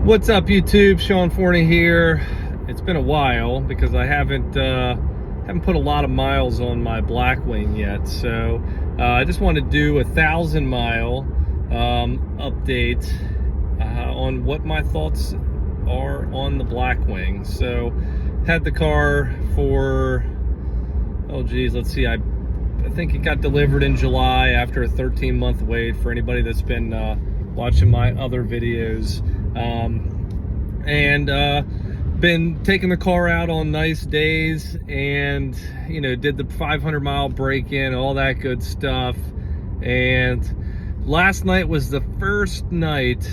What's up, YouTube? Sean Forney here. It's been a while because I haven't put a lot of miles on my Blackwing yet, so I just want to do a 1,000-mile update on what my thoughts are on the Blackwing. So had the car for, oh geez, let's see, I think it got delivered in July after a 13-month wait, for anybody that's been watching my other videos. Been taking the car out on nice days, and did the 500-mile break-in, all that good stuff. And last night was the first night,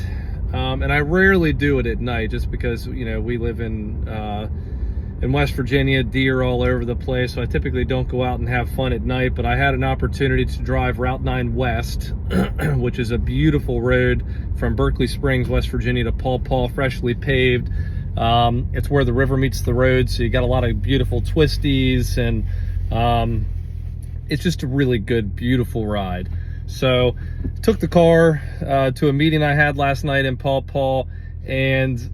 and I rarely do it at night just because we live in West Virginia, deer all over the place, so I typically don't go out and have fun at night. But I had an opportunity to drive Route 9 West, which is a beautiful road from Berkeley Springs, West Virginia to Paw Paw, freshly paved. It's where the river meets the road, so you got a lot of beautiful twisties, and it's just a really good, beautiful ride. So took the car to a meeting I had last night in Paw Paw, and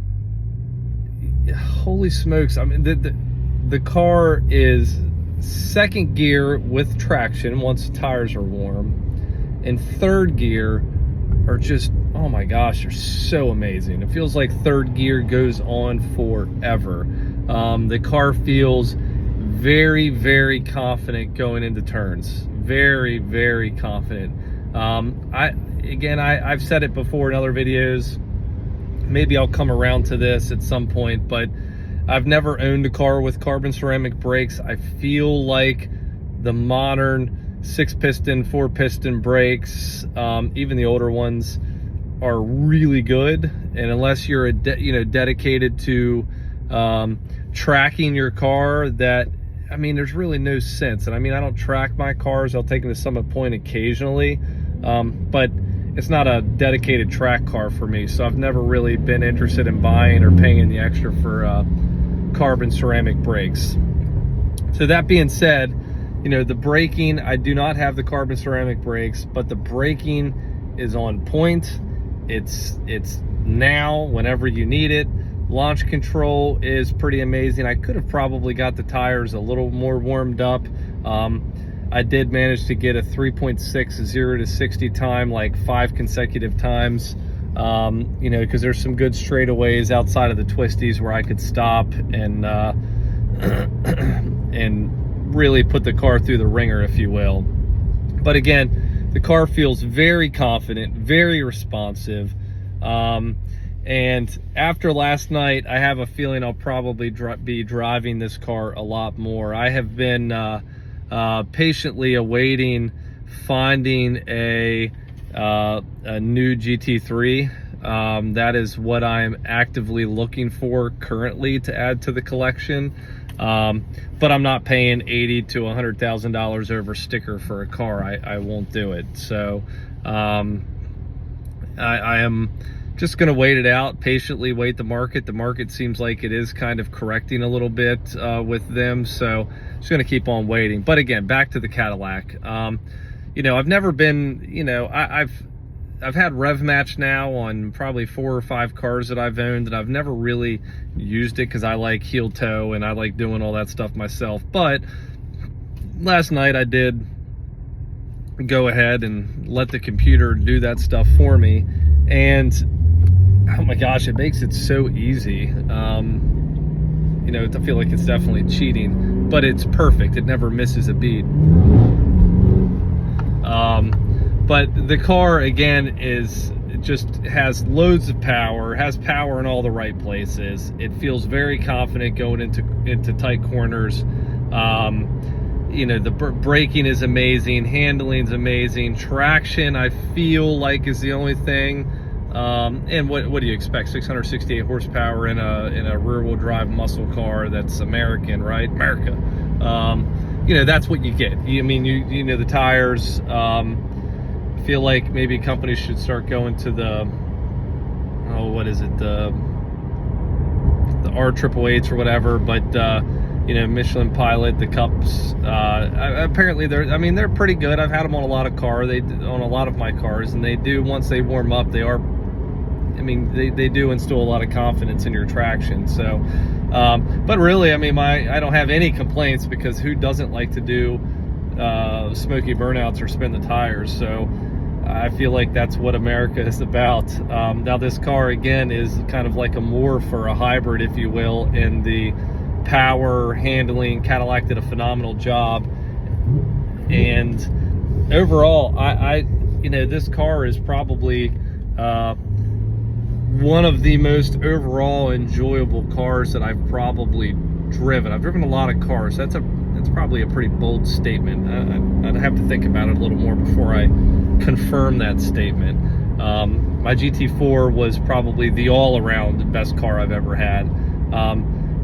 holy smokes, I mean, the car is second gear with traction once the tires are warm, and third gear are just, oh my gosh, they're so amazing. It feels like third gear goes on forever. The car feels very, very confident going into turns. Very, very confident. I've said it before in other videos. Maybe I'll come around to this at some point, but I've never owned a car with carbon ceramic brakes. I feel like the modern 6-piston, 4-piston brakes, even the older ones, are really good. And unless you're dedicated to tracking your car, there's really no sense. And I don't track my cars. I'll take them to Summit Point occasionally, but it's not a dedicated track car for me, so I've never really been interested in buying or paying the extra for carbon ceramic brakes. So that being said, the braking, I do not have the carbon ceramic brakes, but the braking is on point. It's now, whenever you need it. Launch control is pretty amazing. I could have probably got the tires a little more warmed up. I did manage to get a 3.6 0 to 60 time, like 5 consecutive times, because there's some good straightaways outside of the twisties where I could stop and and really put the car through the ringer, if you will. But again, the car feels very confident, very responsive. And after last night, I have a feeling I'll probably be driving this car a lot more. I have been patiently awaiting finding a new GT3. That is what I'm actively looking for currently to add to the collection. But I'm not paying $80,000 to $100,000 over sticker for a car. I won't do it. So I am just going to wait it out, patiently wait the market. The market seems like it is kind of correcting a little bit with them, so just going to keep on waiting. But again, back to the Cadillac. I've never been, I've had rev match now on probably 4 or 5 cars that I've owned, and I've never really used it because I like heel toe and I like doing all that stuff myself. But last night I did go ahead and let the computer do that stuff for me, and oh my gosh, it makes it so easy. I feel like it's definitely cheating, but it's perfect. It never misses a beat. But the car, again, has loads of power, has power in all the right places. It feels very confident going into tight corners. The braking is amazing, handling's amazing, traction I feel like is the only thing. And what do you expect? 668 horsepower in a rear-wheel drive muscle car that's American, right? America. That's what you get. The tires. I feel like maybe companies should start going to the R888s or whatever. But Michelin Pilot, the cups. Apparently they're pretty good. I've had them on a lot of my cars, and they do, once they warm up, they are I mean, they do instill a lot of confidence in your traction. So, but really, I mean, I don't have any complaints, because who doesn't like to do smoky burnouts or spin the tires? So I feel like that's what America is about. Now this car, again, is kind of like a morph or a hybrid, if you will, in the power handling. Cadillac did a phenomenal job, and overall, you know, this car is probably one of the most overall enjoyable cars that I've probably driven. I've driven a lot of cars. That's probably a pretty bold statement. I'd have to think about it a little more before I confirm that statement. My GT4 was probably the all-around best car I've ever had.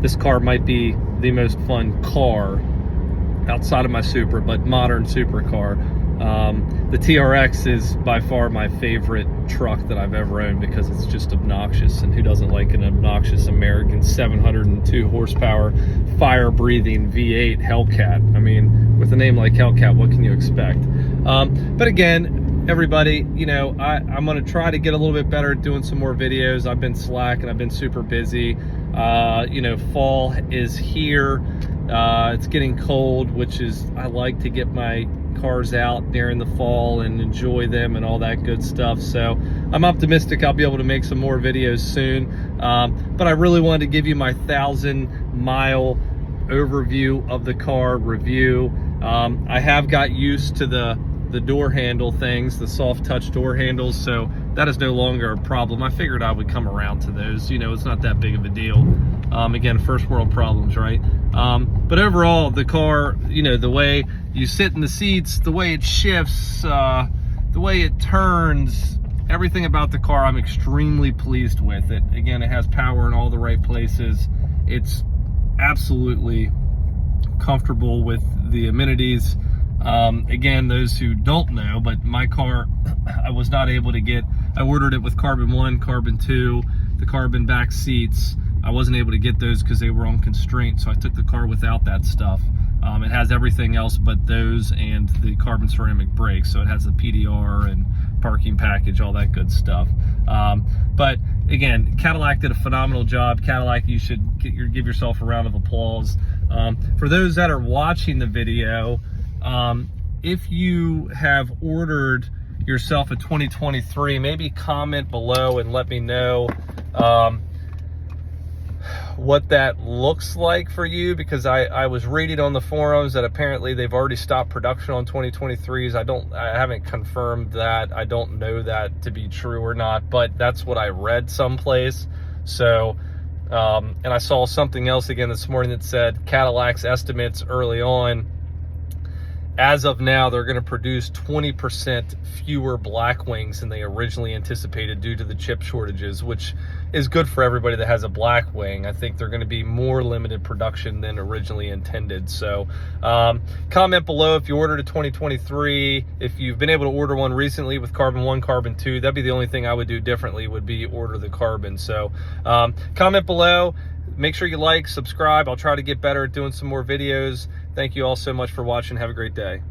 This car might be the most fun car outside of my Supra, but modern supercar. The TRX is by far my favorite truck that I've ever owned, because it's just obnoxious, and who doesn't like an obnoxious American 702 horsepower fire-breathing V8 Hellcat? I mean, with a name like Hellcat, what can you expect? But again, everybody, you know, I'm going to try to get a little bit better at doing some more videos. I've been slack and I've been super busy. You know, fall is here. It's getting cold, which is, I like to get my cars out during the fall and enjoy them and all that good stuff. So I'm optimistic I'll be able to make some more videos soon. But I really wanted to give you my 1,000-mile overview of the car review. I have got used to the door handle things, the soft touch door handles, so that is no longer a problem. I figured I would come around to those. You know, it's not that big of a deal. Again, first world problems, right? But overall, the car, you know, the way you sit in the seats, the way it shifts, the way it turns, everything about the car I'm extremely pleased with. It, again, it has power in all the right places. It's absolutely comfortable with the amenities. Again, those who don't know, but my car, I was not able to get, I ordered it with carbon 1, carbon 2, the carbon back seats. I wasn't able to get those because they were on constraint, so I took the car without that stuff. It has everything else but those and the carbon ceramic brakes, so it has the PDR and parking package, all that good stuff. But again, Cadillac did a phenomenal job. Cadillac, you should give yourself a round of applause. For those that are watching the video, if you have ordered yourself a 2023, maybe comment below and let me know what that looks like for you, because I was reading on the forums that apparently they've already stopped production on 2023s. I haven't confirmed that. I don't know that to be true or not, but that's what I read someplace. So and I saw something else again this morning that said Cadillac's estimates early on, as of now, they're going to produce 20% fewer Blackwings than they originally anticipated due to the chip shortages, which is good for everybody that has a Blackwing. I think they're going to be more limited production than originally intended. So comment below if you ordered a 2023. If you've been able to order one recently with carbon 1, carbon 2, that'd be the only thing I would do differently, would be order the carbon. So comment below. Make sure you like, subscribe. I'll try to get better at doing some more videos. Thank you all so much for watching. Have a great day.